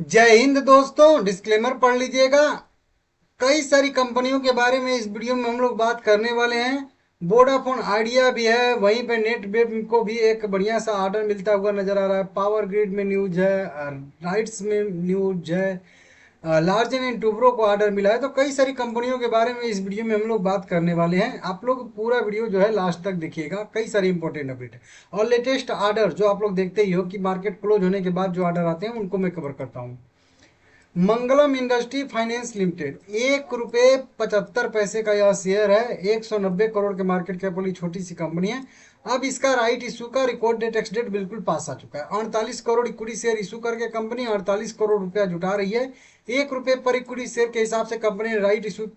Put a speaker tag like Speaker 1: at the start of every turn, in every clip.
Speaker 1: जय हिंद दोस्तों, डिस्क्लेमर पढ़ लीजिएगा। कई सारी कंपनियों के बारे में इस वीडियो में हम लोग बात करने वाले हैं। वोडाफोन आइडिया भी है, वहीं पे नेट वेब को भी एक बढ़िया सा ऑर्डर मिलता हुआ नजर आ रहा है। पावर ग्रिड में न्यूज है, राइट्स में न्यूज है, लार्जन एंड टुब्रो को ऑर्डर मिला है। तो कई सारी कंपनियों के बारे में इस वीडियो में हम लोग बात करने वाले हैं। आप लोग पूरा वीडियो जो है लास्ट तक देखिएगा, कई सारी इंपॉर्टेंट अपडेट है। और लेटेस्ट ऑर्डर जो आप लोग देखते ही हो कि मार्केट क्लोज होने के बाद जो ऑर्डर आते हैं उनको मैं कवर करता हूँ। मंगलम इंडस्ट्री फाइनेंस लिमिटेड, 1 रुपये 75 पैसे का यह शेयर है। 190 करोड़ के मार्केट कैप वाली छोटी सी कंपनी है। अब इसका राइट इशू का रिकॉर्ड डेट एक्स डेट बिल्कुल पास आ चुका है। 48 करोड़ इक्विटी शेयर इशू करके कंपनी 48 करोड़ रुपया जुटा रही है। 1 रुपये पर इक्विटी शेयर के हिसाब से कंपनी ने राइट इशू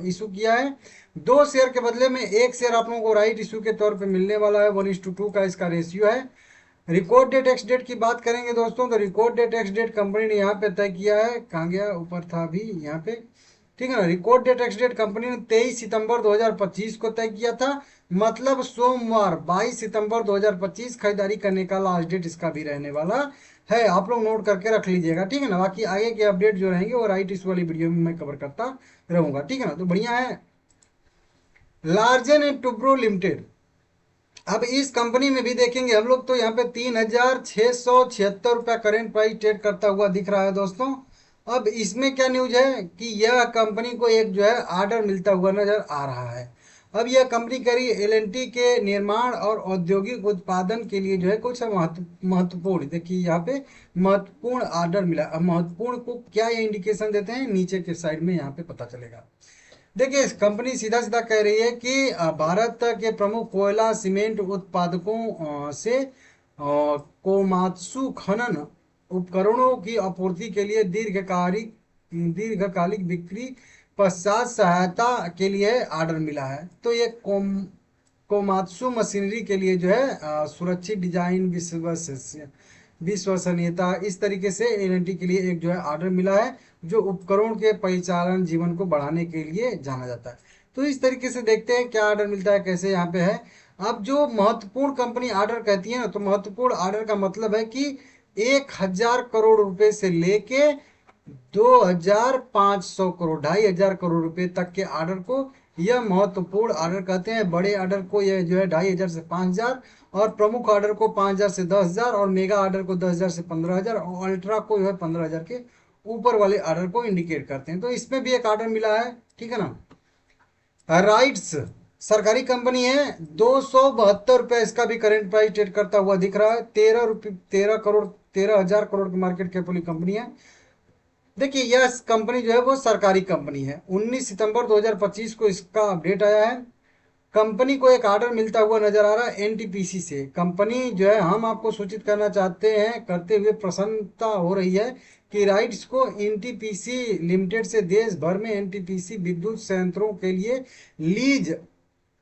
Speaker 1: इशू किया है। 2 शेयर के बदले में 1 शेयर आप लोगों को राइट इशू के तौर पर मिलने वाला है। 1:2 का इसका रेशियो है। रिकॉर्ड डेट एक्स डेट की बात करेंगे दोस्तों, तो record date ex date company ने यहाँ पे तय किया है। कहाँ गया, ऊपर था अभी यहाँ पे, ठीक है ना। Record date ex date company ने 23 सितंबर 2025 को तय किया था। मतलब सोमवार 22 सितंबर 2025 खरीदारी करने का लास्ट डेट इसका भी रहने वाला है। आप लोग नोट करके रख लीजिएगा, ठीक है ना। बाकी आगे के अपडेट जो रहेंगे वो राइट इस वाली वीडियो में मैं कवर करता रहूंगा, ठीक है ना। तो बढ़िया है। लार्जन एंड टुब्रो लिमिटेड, अब इस कंपनी में भी देखेंगे हम लोग तो यहाँ पे 3,676 रुपया करेंट प्राइस ट्रेड करता हुआ दिख रहा है दोस्तों। अब इसमें क्या न्यूज है कि यह कंपनी को एक जो है ऑर्डर मिलता हुआ नजर आ रहा है। अब यह कंपनी कह रही है एलएनटी के निर्माण और औद्योगिक उत्पादन के लिए जो है कुछ महत्वपूर्ण, देखिए यहाँ पे महत्वपूर्ण ऑर्डर मिला। अब महत्वपूर्ण को क्या ये इंडिकेशन देते हैं, नीचे के साइड में यहाँ पे पता चलेगा। देखिए कंपनी सीधा सीधा कह रही है कि भारत के प्रमुख कोयला सीमेंट उत्पादकों से कोमात्सु खनन उपकरणों की आपूर्ति के लिए दीर्घकालिक बिक्री पश्चात सहायता के लिए ऑर्डर मिला है। तो ये कोमात्सु मशीनरी के लिए जो है सुरक्षित डिजाइन विश्वसनीयता इस तरीके से एलएनटी के लिए एक जो है ऑर्डर मिला है, जो उपकरणों के परिचालन जीवन को बढ़ाने के लिए जाना जाता है। तो इस तरीके से देखते हैं क्या ऑर्डर मिलता है, कैसे यहाँ पे है। अब जो महत्वपूर्ण कंपनी ऑर्डर कहती है ना, तो महत्वपूर्ण ऑर्डर का मतलब है कि 1,000 करोड़ रुपए से लेके 2,500 करोड़, 2,500 करोड़ रुपए तक के ऑर्डर को यह महत्वपूर्ण ऑर्डर कहते हैं। बड़े ऑर्डर को यह जो है 2,500 से 5,000, और प्रमुख ऑर्डर को 5,000 से 10,000, और मेगा ऑर्डर को 10,000 से 15,000, और अल्ट्रा को जो है 15,000 के ऊपर वाले ऑर्डर को इंडिकेट करते हैं। तो इसमें भी एक ऑर्डर मिला है, ठीक है ना। राइट्स सरकारी कंपनी है, 272 रुपये इसका भी करेंट प्राइस ट्रेड करता हुआ दिख रहा है। 13 करोड़ 13,000 करोड़ की मार्केट कैप वाली कंपनी है। देखिए यह कंपनी जो है वो सरकारी कंपनी है। 19 सितंबर 2025 को इसका अपडेट आया है। कंपनी को एक ऑर्डर मिलता हुआ नजर आ रहा है एनटीपीसी से। कंपनी जो है, हम आपको सूचित करना चाहते हैं, करते हुए प्रसन्नता हो रही है कि राइट्स को एनटीपीसी लिमिटेड से देश भर में एनटीपीसी विद्युत संयंत्रों के लिए लीज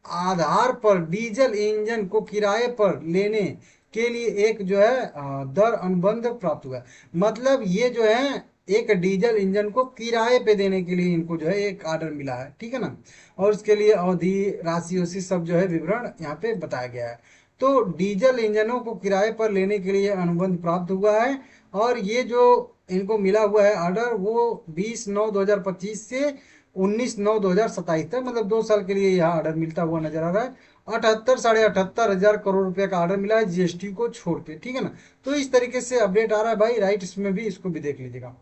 Speaker 1: आधार पर डीजल इंजन को किराए पर लेने के लिए एक जो है दर अनुबंध प्राप्त हुआ है। मतलब ये जो है एक डीजल इंजन को किराए पे देने के लिए इनको जो है एक ऑर्डर मिला है, ठीक है ना। और उसके लिए अवधि, राशि उसी सब जो है विवरण यहाँ पे बताया गया है। तो डीजल इंजनों को किराए पर लेने के लिए अनुबंध प्राप्त हुआ है। और ये जो इनको मिला हुआ है ऑर्डर, वो 20/9/2025 से 19/9/2027 तक, मतलब 2 साल के लिए यह ऑर्डर मिलता हुआ नजर आ रहा है। 78 साढ़े 78 हजार करोड़ रुपए का ऑर्डर मिला है जीएसटी को छोड़ के, ठीक है ना। तो इस तरीके से अपडेट आ रहा है भाई, राइट, इसमें भी इसको भी देख लीजिएगा।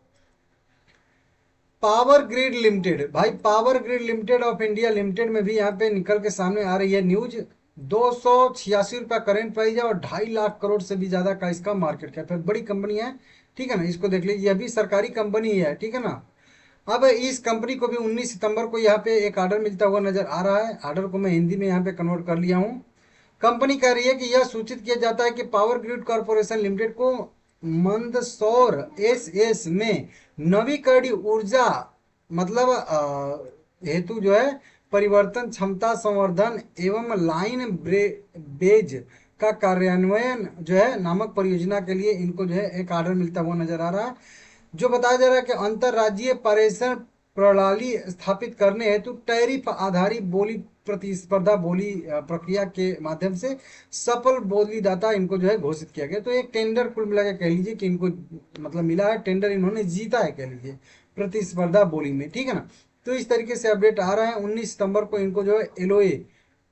Speaker 1: पावर ग्रिड लिमिटेड, भाई power grid limited of India limited में भी यहाँ पे निकल के सामने आ रही है न्यूज। 286 रुपया करेंट प्राइस है, और 2.5 लाख करोड़ से भी ज्यादा का इसका मार्केट कैप है। बड़ी कंपनी है, ठीक है ना। इसको देख लीजिए, यह भी सरकारी कंपनी है, ठीक है ना। अब इस कंपनी को भी 19 सितंबर को यहाँ पे एक ऑर्डर मिलता हुआ नजर आ रहा है। ऑर्डर को मैं हिंदी में यहाँ पे कन्वर्ट कर लिया हूँ। कंपनी कह रही है कि यह सूचित किया जाता है कि पावर ग्रिड कॉरपोरेशन लिमिटेड को मंदसौर एसएस में नवीकरणीय ऊर्जा, मतलब हेतु जो है परिवर्तन क्षमता संवर्धन एवं लाइन बेज का कार्यान्वयन जो है नामक परियोजना के लिए इनको जो है एक ऑर्डर मिलता हुआ नजर आ रहा है। जो बताया जा रहा है कि अंतर्राज्यीय प्रणाली स्थापित करने हेतु टैरिफ आधारित बोली प्रतिस्पर्धा बोली प्रक्रिया के माध्यम से सफल बोलीदाता इनको जो है घोषित किया गया। तो एक टेंडर कुल मिला के कह लीजिए कि इनको मतलब मिला है, टेंडर इन्होंने जीता है कह लीजिए प्रतिस्पर्धा बोली में, ठीक है ना। तो इस तरीके से अपडेट आ रहा है। 19 सितंबर को इनको जो है एलओए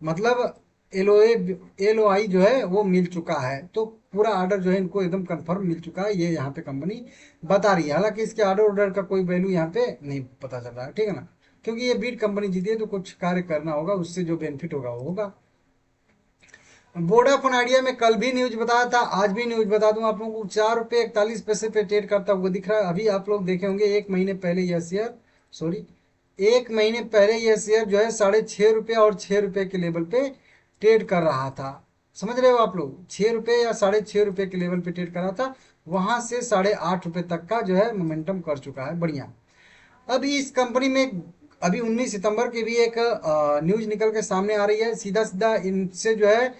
Speaker 1: मतलब एलओए एलओआई जो है वो मिल चुका है। तो पूरा ऑर्डर जो है इनको एकदम कंफर्म मिल चुका है, ये यहाँ पे कंपनी बता रही है। हालांकि इसके ऑर्डर का कोई वैल्यू यहाँ पे नहीं पता चल रहा है, ठीक है ना, क्योंकि ये बीट कंपनी जीती है तो कुछ कार्य करना होगा, उससे जो बेनिफिट होगा वो होगा। वोडाफोन आइडिया में कल भी न्यूज बताया था, आज भी न्यूज बता दूं आप लोगों को, 4 रुपये 41 पैसे पे ट्रेड करता हुआ दिख रहा है। अभी आप लोग देखे होंगे एक महीने पहले यह शेयर, सॉरी, एक महीने पहले यह शेयर जो है 6.5 रुपये और 6 रुपये के लेवल पे ट्रेड कर रहा था। समझ रहे हो आप लोग, 6 रुपये या 6.5 रुपये के लेवल पे ट्रेड कर रहा था, वहां से 8.5 रुपये तक का जो है मोमेंटम कर चुका है, बढ़िया। अभी इस कंपनी में अभी 19 सितंबर की भी एक न्यूज निकल के सामने आ रही है। सीधा सीधा इनसे जो है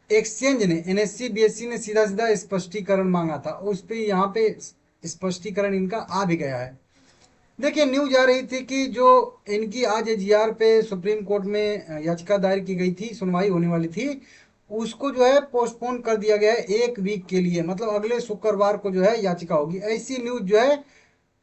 Speaker 1: एक्सचेंज ने, एनएससी बीएससी ने सीधा सीधा स्पष्टीकरण मांगा था, उस पे यहाँ पे स्पष्टीकरण इनका आ भी गया है। देखिए न्यूज आ रही थी कि जो इनकी आज एजीआर पे सुप्रीम कोर्ट में याचिका दायर की गई थी, सुनवाई होने वाली थी, उसको जो है पोस्टपोन कर दिया गया है 1 वीक के लिए, मतलब अगले शुक्रवार को जो है याचिका होगी। ऐसी न्यूज जो है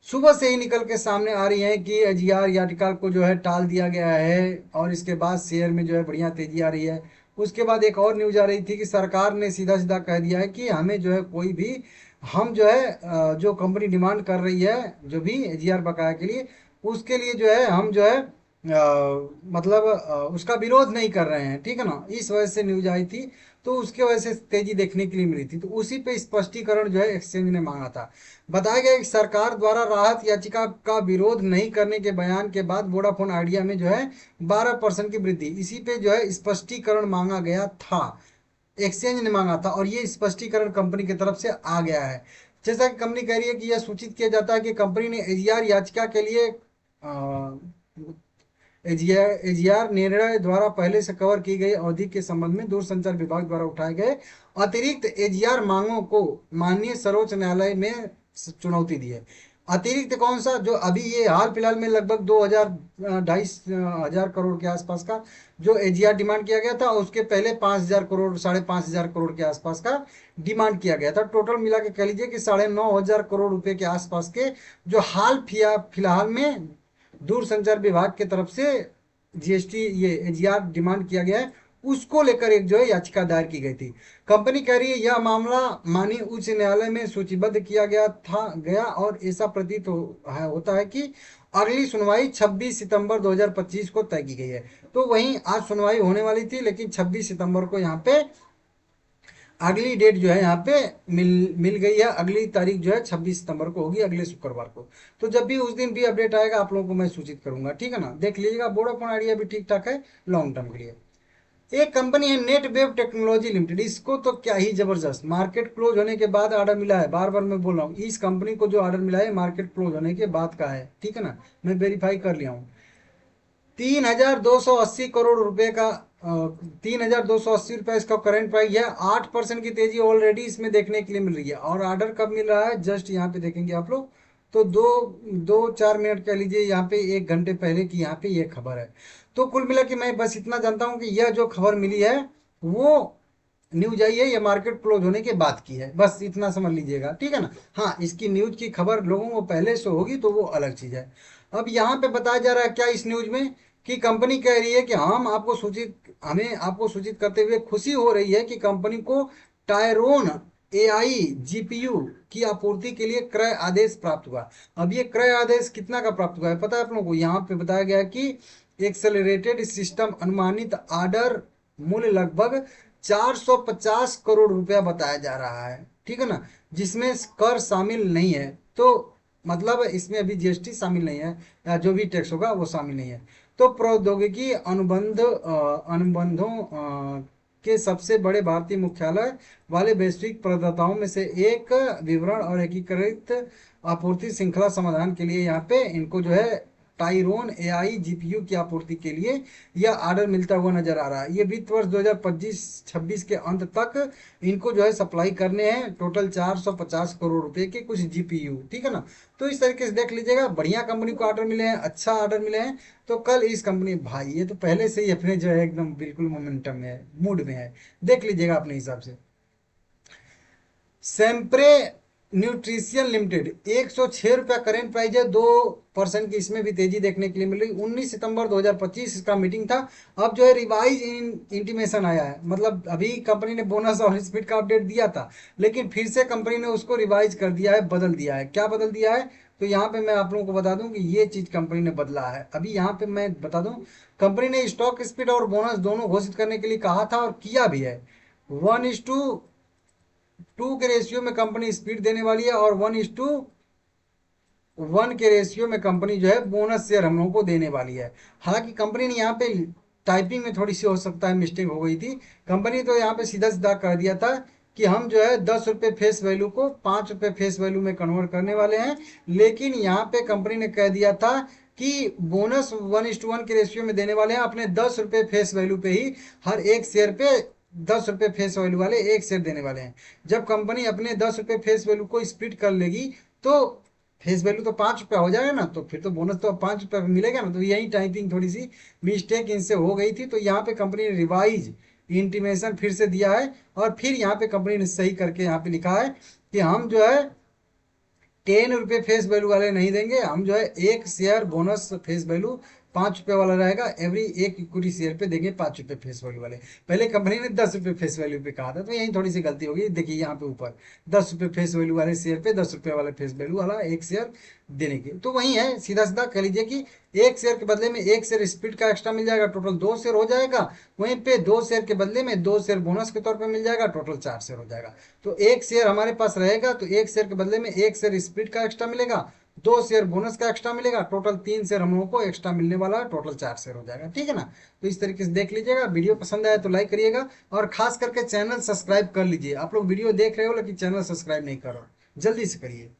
Speaker 1: सुबह से ही निकल के सामने आ रही है कि एजीआर याचिका को जो है टाल दिया गया है, और इसके बाद शेयर में जो है बढ़िया तेजी आ रही है। उसके बाद एक और न्यूज आ रही थी कि सरकार ने सीधा सीधा कह दिया है कि हमें जो है कोई भी, हम जो है जो कंपनी डिमांड कर रही है जो भी एजीआर बकाया के लिए, उसके लिए जो है हम जो है मतलब उसका विरोध नहीं कर रहे हैं, ठीक है ना। इस वजह से न्यूज आई थी, तो उसके वजह से तेजी देखने के लिए मिली थी। तो उसी पे स्पष्टीकरण जो है एक्सचेंज ने मांगा था। बताया गया कि सरकार द्वारा राहत याचिका का विरोध नहीं करने के बयान के बाद वोडाफोन आइडिया में जो है 12% की वृद्धि, इसी पे जो है स्पष्टीकरण मांगा गया था, एक्सचेंज ने मांगा था, और ये स्पष्टीकरण कंपनी की तरफ से आ गया है। जैसा कि कंपनी कह रही है कि यह सूचित किया जाता है कि कंपनी ने एजीआर याचिका के लिए एजीआर निर्णय द्वारा पहले से कवर की गई अवधि के संबंध में दूरसंचार विभाग द्वारा उठाए गए अतिरिक्त एजीआर मांगों को माननीय सर्वोच्च न्यायालय में चुनौती दी है। अतिरिक्त कौन सा, जो अभी ये हाल फिलहाल में लगभग 2,000 2,500 के आसपास का जो एजीआर डिमांड किया गया था, उसके पहले 5,000 करोड़ 5,500 करोड़ के आसपास का डिमांड किया गया था। टोटल मिला के कह लीजिए कि 9,500 करोड़ रुपए के आसपास के जो हाल फिलहाल में दूरसंचार विभाग के तरफ से जीएसटी ये एजीआर डिमांड किया गया है, उसको लेकर एक जो है याचिका दायर की गई थी। कंपनी कह रही है यह मामला माननीय उच्च न्यायालय में सूचीबद्ध किया गया और ऐसा प्रतीत होता है कि अगली सुनवाई 26 सितंबर 2025 को तय की गई है। तो वहीं आज सुनवाई होने वाली थी, लेकिन 26 सितंबर को यहाँ पे अगली डेट जो है यहाँ पे मिल गई है। अगली तारीख जो है 26 सितंबर को होगी, अगले शुक्रवार को। तो जब भी उस दिन भी अपडेट आएगा आप लोगों को मैं सूचित करूंगा, ठीक है ना। देख लीजिएगा, वोडाफोन आइडिया भी ठीक ठाक है लॉन्ग टर्म के लिए। एक कंपनी है नेटवेव टेक्नोलॉजी लिमिटेड, इसको तो क्या ही जबरदस्त, मार्केट क्लोज होने के बाद ऑर्डर मिला है। बार बार मैं बोल रहा हूँ, इस कंपनी को जो ऑर्डर मिला है मार्केट क्लोज होने के बाद का है, ठीक है ना, मैं वेरीफाई कर लिया हूँ। 3,280 करोड़ रुपए का 3,280 रुपए इसका करंट प्राइस है। 8% की तेजी ऑलरेडी इसमें देखने के लिए मिल रही है। और ऑर्डर कब मिल रहा है, जस्ट यहाँ पे देखेंगे आप लोग तो 2-4 मिनट कह लीजिए, यहाँ पे 1 घंटे पहले की यहाँ पे ये खबर है। तो कुल मिला के मैं बस इतना जानता हूँ कि यह जो खबर मिली है वो न्यूज आई है, ये मार्केट क्लोज होने के बाद की है, बस इतना समझ लीजिएगा, ठीक है ना। हाँ, इसकी न्यूज की खबर लोगों को पहले से होगी तो वो अलग चीज है। अब यहाँ पे बताया जा रहा है क्या इस न्यूज में, कि कंपनी कह रही है कि हमें आपको सूचित करते हुए खुशी हो रही है कि कंपनी को टायरोन एआई जीपीयू की आपूर्ति के लिए क्रय आदेश प्राप्त हुआ। अब ये क्रय आदेश कितना का प्राप्त हुआ है पता है आप लोगों को, यहाँ पे बताया गया कि एक्सेलरेटेड सिस्टम अनुमानित ऑर्डर मूल्य लगभग 450 करोड़ रुपया बताया जा रहा है, ठीक है ना, जिसमें कर शामिल नहीं है। तो मतलब इसमें अभी जीएसटी शामिल नहीं है, या जो भी टैक्स होगा वो शामिल नहीं है। तो प्रौद्योगिकी अनुबंधों के सबसे बड़े भारतीय मुख्यालय वाले वैश्विक प्रदाताओं में से एक विवरण और एकीकृत आपूर्ति श्रृंखला समाधान के लिए यहाँ पे इनको जो है टाइरोन एआई जीपीयू की आपूर्ति के लिए यह ऑर्डर मिलता हुआ नजर आ रहा है। ये वित्त वर्ष 2025-26 के अंत तक इनको जो है सप्लाई करने हैं, टोटल 450 करोड़ रुपए के कुछ जीपीयू, ठीक है ना। तो इस तरीके से देख लीजिएगा, बढ़िया कंपनी को ऑर्डर मिले हैं, अच्छा ऑर्डर मिले हैं। तो कल इस कंपनी, भाई ये तो पहले से ही अपने जो है एकदम बिल्कुल मोमेंटम में है, मूड में है, देख लीजिएगा अपने हिसाब से। सेम्प्रे न्यूट्रिशियन लिमिटेड 106 रुपया करेंट प्राइस है, 2% की इसमें भी तेजी देखने के लिए मिल रही। 19 सितंबर 2025 इसका मीटिंग था। अब जो है रिवाइज इंटीमेशन आया है, मतलब अभी कंपनी ने बोनस और स्पीड का अपडेट दिया था, लेकिन फिर से कंपनी ने उसको रिवाइज कर दिया है, बदल दिया है। क्या बदल दिया है, तो यहाँ पे मैं आप लोगों को बता दूं कि ये चीज कंपनी ने बदला है। अभी यहाँ पे मैं बता दूं, कंपनी ने स्टॉक स्पीड और बोनस दोनों घोषित करने के लिए कहा था और किया भी है। 1:2 के रेशियो में कंपनी स्पीड देने वाली है और 1:1 के रेशियो में कंपनी जो है बोनस शेयर हम लोगों को देने वाली है। हालांकि कंपनी ने यहाँ पे टाइपिंग में थोड़ी सी हो सकता है मिस्टेक हो गई थी। कंपनी तो यहाँ पे सीधा सीधा कर दिया था कि हम जो है 10 रुपये फेस वैल्यू को 5 रुपये फेस वैल्यू में कन्वर्ट करने वाले हैं, लेकिन यहाँ पे कंपनी ने कह दिया था कि बोनस 1:1 के रेशियो में देने वाले हैं, अपने 10 रुपये फेस वैल्यू पे ही हर एक शेयर पे 10 रुपये फेस वैल्यू वाले एक शेयर देने वाले हैं। जब कंपनी अपने 10 रुपये फेस वैल्यू को स्प्लिट कर लेगी तो फेस वैल्यू तो 5 रुपया हो जाएगा ना, तो फिर तो बोनस तो 5 रुपया मिलेगा ना। तो यही टाइपिंग थोड़ी सी मिस्टेक इनसे हो गई थी, तो यहाँ पे कंपनी ने रिवाइज इंटीमेशन फिर से दिया है और फिर यहाँ पे कंपनी ने सही करके यहाँ पे लिखा है कि हम जो है 10 रुपये फेस वैल्यू वाले नहीं देंगे, हम जो है एक शेयर बोनस फेस वैल्यू 5 रुपये वाला रहेगा, एवरी एक इक्विटी शेयर पे देंगे 5 रुपये फेस वैल्यू वाले। पहले कंपनी ने 10 रुपये फेस वैल्यू पे कहा था, तो यही थोड़ी सी गलती होगी। देखिए यहाँ पे ऊपर 10 रुपये फेस वैल्यू वाले शेयर पे 10 रुपये वाले फेस वैल्यू वाला एक शेयर देने के, तो वही है। सीधा सीधा कह लीजिए कि एक शेयर के बदले में एक शेयर स्प्लिट का एक्स्ट्रा मिल जाएगा, टोटल 2 शेयर हो जाएगा। वहीं पे 2 शेयर के बदले में 2 शेयर बोनस के तौर पे मिल जाएगा, टोटल 4 शेयर हो जाएगा। तो एक शेयर हमारे पास रहेगा, तो एक शेयर के बदले में एक शेयर स्प्लिट का एक्स्ट्रा मिलेगा, 2 शेयर बोनस का एक्स्ट्रा मिलेगा, टोटल 3 शेयर हम लोगों को एक्स्ट्रा मिलने वाला है, टोटल 4 शेयर हो जाएगा, ठीक है ना। तो इस तरीके से देख लीजिएगा। वीडियो पसंद आया तो लाइक करिएगा और खास करके चैनल सब्सक्राइब कर लीजिए। आप लोग वीडियो देख रहे हो लेकिन चैनल सब्सक्राइब नहीं कर रहे हो, जल्दी से करिए।